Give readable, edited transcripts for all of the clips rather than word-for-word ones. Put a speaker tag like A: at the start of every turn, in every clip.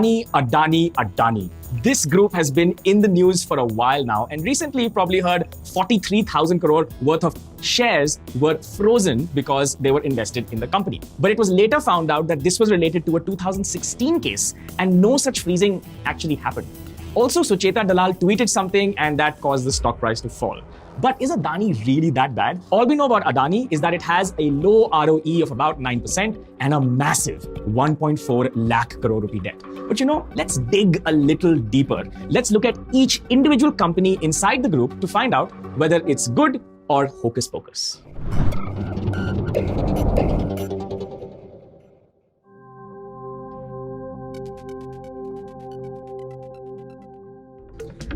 A: Adani. This group has been in the news for a while now, and recently you probably heard 43,000 crore worth of shares were frozen because they were invested in the company. But it was later found out that this was related to a 2016 case, and no such freezing actually happened. Also, Sucheta Dalal tweeted something, and that caused the stock price to fall. But is Adani really that bad? All we know about Adani is that it has a low ROE of about 9% and a massive 1.4 lakh crore rupee debt. But let's dig a little deeper. Let's look at each individual company inside the group to find out whether it's good or hocus pocus.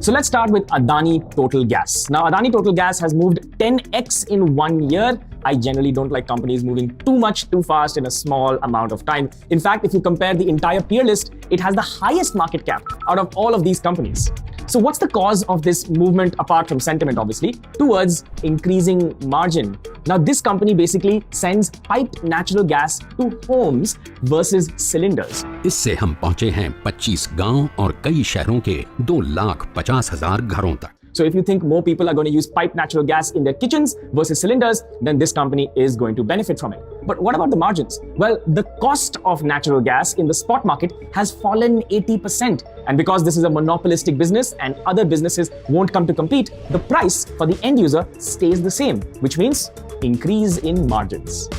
A: So let's start with Adani Total Gas. Now, Adani Total Gas has moved 10x in 1 year. I generally don't like companies moving too much too fast in a small amount of time. In fact, if you compare the entire peer list, it has the highest market cap out of all of these companies. So what's the cause of this movement, apart from sentiment, obviously, towards increasing margin? Now, this company basically sends piped natural gas to homes versus cylinders.
B: इससे हम पहुंचे हैं 25 गांव और कई शहरों के 2,50,000 घरों तक.
A: So if you think more people are going to use piped natural gas in their kitchens versus cylinders, then this company is going to benefit from it. But what about the margins? Well, the cost of natural gas in the spot market has fallen 80%. And because this is a monopolistic business and other businesses won't come to compete, the price for the end user stays the same, which means increase in margins.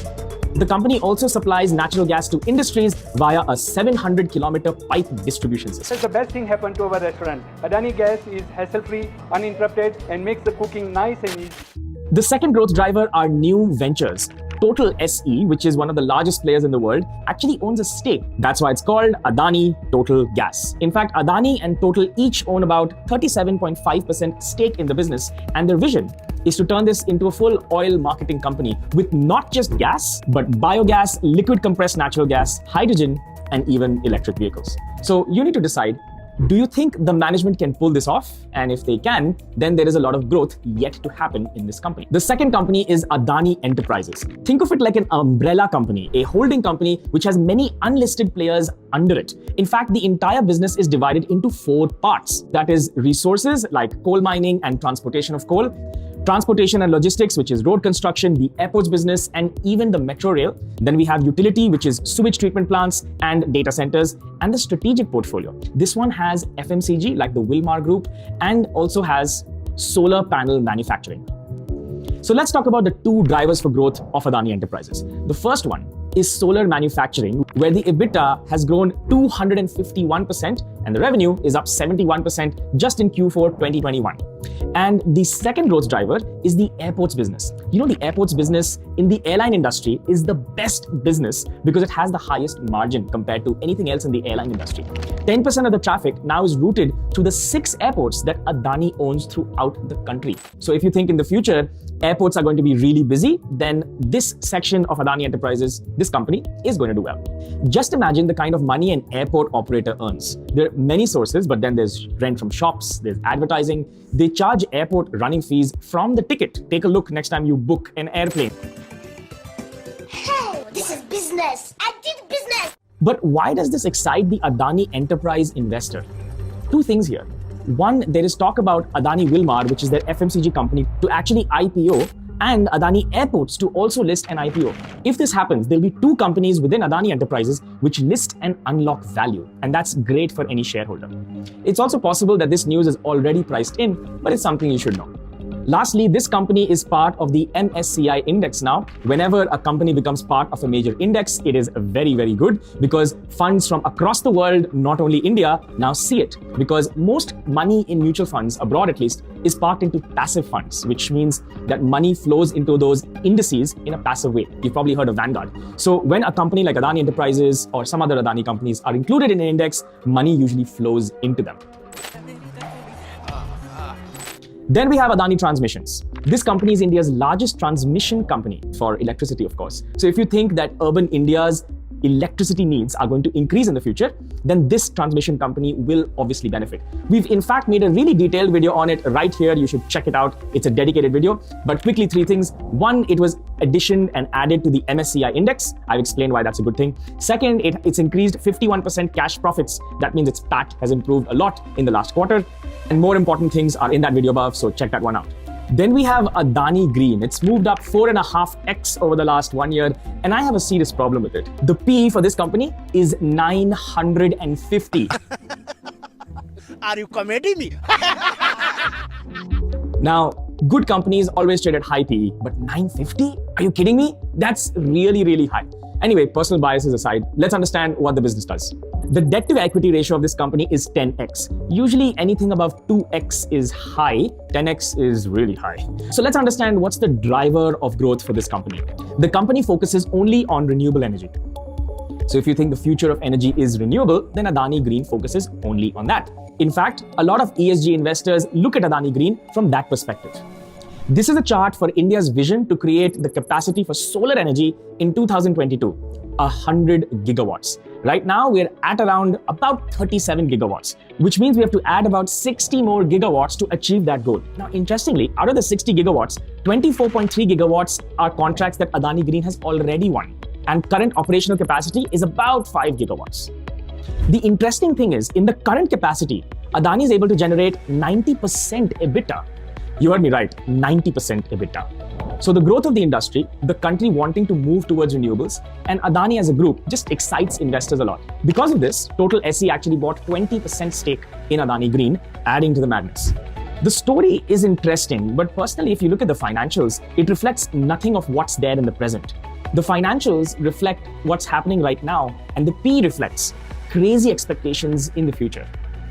A: The company also supplies natural gas to industries via a 700-kilometer pipe distribution system.
C: The best thing happened to our restaurant. Adani Gas is hassle-free, uninterrupted, and makes the cooking nice and easy.
A: The second growth driver are new ventures. Total SE, which is one of the largest players in the world, actually owns a stake. That's why it's called Adani Total Gas. In fact, Adani and Total each own about 37.5% stake in the business, and their vision is to turn this into a full oil marketing company with not just gas, but biogas, liquid compressed natural gas, hydrogen, and even electric vehicles. So you need to decide, do you think the management can pull this off? And if they can, then there is a lot of growth yet to happen in this company. The second company is Adani Enterprises. Think of it like an umbrella company, a holding company which has many unlisted players under it. In fact, the entire business is divided into 4 parts. That is resources like coal mining and transportation of coal, transportation and logistics, which is road construction, the airports business, and even the metro rail. Then we have utility, which is sewage treatment plants and data centers, and the strategic portfolio. This one has FMCG, like the Wilmar Group, and also has solar panel manufacturing. So let's talk about the 2 drivers for growth of Adani Enterprises. The first one is solar manufacturing, where the EBITDA has grown 251% and the revenue is up 71% just in Q4 2021. And the second growth driver is the airports business. The airports business in the airline industry is the best business because it has the highest margin compared to anything else in the airline industry. 10% of the traffic now is routed to the 6 airports that Adani owns throughout the country. So if you think in the future, airports are going to be really busy, then this section of Adani Enterprises, this company, is going to do well. Just imagine the kind of money an airport operator earns. There are many sources, but then there's rent from shops, there's advertising. They charge airport running fees from the ticket. Take a look next time you book an airplane.
D: Hey, this is business. I did business.
A: But why does this excite the Adani Enterprise investor? 2 things here. One, there is talk about Adani Wilmar, which is their FMCG company, to actually IPO, and Adani Airports to also list an IPO. If this happens, there'll be 2 companies within Adani Enterprises which list and unlock value, and that's great for any shareholder. It's also possible that this news is already priced in, but it's something you should know. Lastly, this company is part of the MSCI index now. Whenever a company becomes part of a major index, it is very, very good because funds from across the world, not only India, now see it. Because most money in mutual funds, abroad at least, is parked into passive funds, which means that money flows into those indices in a passive way. You've probably heard of Vanguard. So when a company like Adani Enterprises or some other Adani companies are included in an index, money usually flows into them. Then we have Adani Transmissions. This company is India's largest transmission company for electricity, of course. So if you think that urban India's electricity needs are going to increase in the future, then this transmission company will obviously benefit. We've in fact made a really detailed video on it right here. You should check it out. It's a dedicated video. But quickly, three things. One, it was additioned and added to the MSCI index. I've explained why that's a good thing. Second, it's increased 51% cash profits. That means its PAT has improved a lot in the last quarter. And more important things are in that video above, so check that one out. Then we have Adani Green. It's moved up 4.5x over the last 1 year, and I have a serious problem with it. The PE for this company is 950.
E: Are you committing me?
A: Now, good companies always trade at high PE, but 950? Are you kidding me? That's really, really high. Anyway, personal biases aside, let's understand what the business does. The debt to equity ratio of this company is 10x. Usually anything above 2x is high, 10x is really high. So let's understand what's the driver of growth for this company. The company focuses only on renewable energy. So if you think the future of energy is renewable, then Adani Green focuses only on that. In fact, a lot of ESG investors look at Adani Green from that perspective. This is a chart for India's vision to create the capacity for solar energy in 2022, 100 gigawatts. Right now, we're at around about 37 gigawatts, which means we have to add about 60 more gigawatts to achieve that goal. Now, interestingly, out of the 60 gigawatts, 24.3 gigawatts are contracts that Adani Green has already won. And current operational capacity is about 5 gigawatts. The interesting thing is, in the current capacity, Adani is able to generate 90% EBITDA. You heard me right, 90% EBITDA. So the growth of the industry, the country wanting to move towards renewables, and Adani as a group just excites investors a lot. Because of this, Total SE actually bought 20% stake in Adani Green, adding to the madness. The story is interesting, but personally, if you look at the financials, it reflects nothing of what's there in the present. The financials reflect what's happening right now, and the P reflects crazy expectations in the future.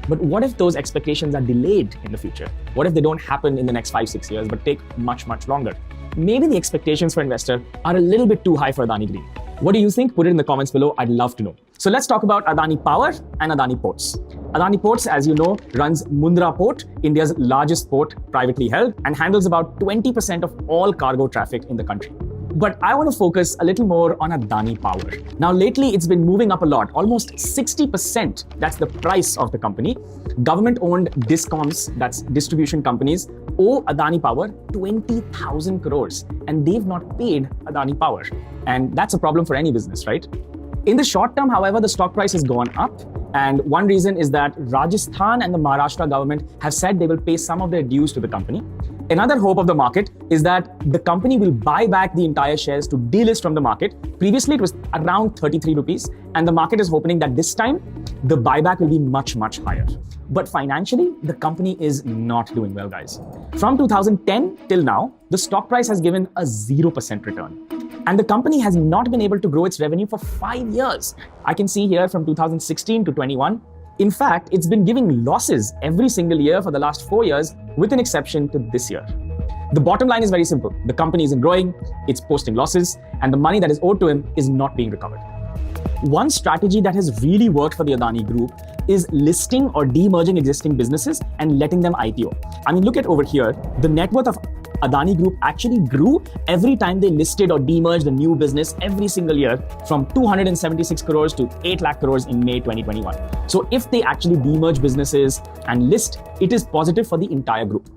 A: But what if those expectations are delayed in the future? What if they don't happen in the next 5-6 years, but take much, much longer? Maybe the expectations for investor are a little bit too high for Adani Green. What do you think? Put it in the comments below. I'd love to know. So let's talk about Adani Power and Adani Ports. Adani Ports, as you know, runs Mundra Port, India's largest port, privately held, and handles about 20% of all cargo traffic in the country. But I want to focus a little more on Adani Power. Now, lately, it's been moving up a lot, almost 60%. That's the price of the company. Government-owned discoms, that's distribution companies, owe Adani Power 20,000 crores, and they've not paid Adani Power. And that's a problem for any business, right? In the short term, however, the stock price has gone up. And one reason is that Rajasthan and the Maharashtra government have said they will pay some of their dues to the company. Another hope of the market is that the company will buy back the entire shares to delist from the market. Previously, it was around 33 rupees, and the market is hoping that this time, the buyback will be much, much higher. But financially, the company is not doing well, guys. From 2010 till now, the stock price has given a 0% return. And the company has not been able to grow its revenue for 5 years. I can see here from 2016 to 21. In fact, it's been giving losses every single year for the last 4 years, with an exception to this year. The bottom line is very simple. The company isn't growing, it's posting losses, and the money that is owed to him is not being recovered. One strategy that has really worked for the Adani Group is listing or demerging existing businesses and letting them IPO. I mean, look at over here. The net worth of Adani Group actually grew every time they listed or demerged a new business every single year, from 276 crores to 8 lakh crores in May 2021. So if they actually demerge businesses and list, it is positive for the entire group.